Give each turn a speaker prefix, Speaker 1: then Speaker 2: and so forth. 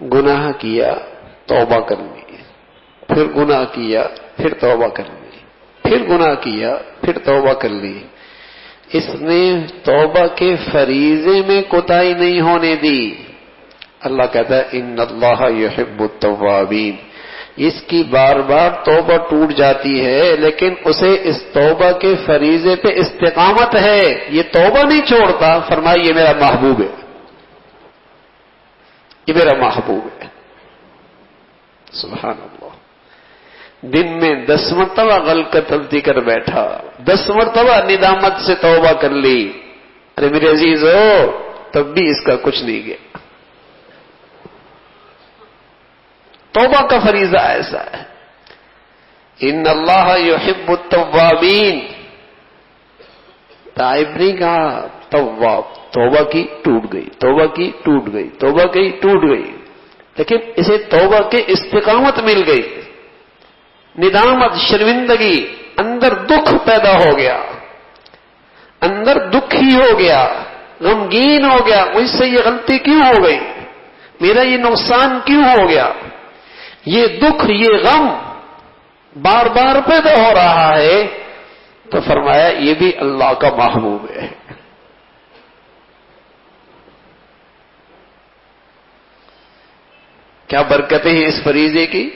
Speaker 1: گناہ کیا توبہ کر لی، پھر گناہ کیا پھر توبہ کر لی، پھر گناہ کیا پھر توبہ کر لی، اس نے توبہ کے فریضے میں کوتاہی نہیں ہونے دی۔ اللہ کہتا ہے ان اللہ یحب التوابین، اس کی بار بار توبہ ٹوٹ جاتی ہے لیکن اسے اس توبہ کے فریضے پہ استقامت ہے، یہ توبہ نہیں چھوڑتا۔ فرمایا یہ میرا محبوب ہے، یہ میرا محبوب ہے۔ سبحان اللہ، دن میں 10 مرتبہ غلطی کر بیٹھا، 10 مرتبہ ندامت سے توبہ کر لی، ارے میرے عزیزو تب بھی اس کا کچھ نہیں گیا۔ توبہ کا فریضہ ایسا ہے، ان اللہ یحب التوابین، تائب نہیں کہا تواب، توبہ کی ٹوٹ گئی، توبہ کی ٹوٹ گئی، توبہ کی ٹوٹ گئی، لیکن اسے توبہ کے استقامت مل گئی، ندامت، شرمندگی، اندر دکھ پیدا ہو گیا، اندر دکھی ہو گیا، غمگین ہو گیا، مجھ سے یہ غلطی کیوں ہو گئی، میرا یہ نقصان کیوں ہو گیا، یہ دکھ، یہ غم بار بار پیدا ہو رہا ہے، تو فرمایا یہ بھی اللہ کا محبوب ہے۔ کیا برکتیں ہیں اس فریضے کی؟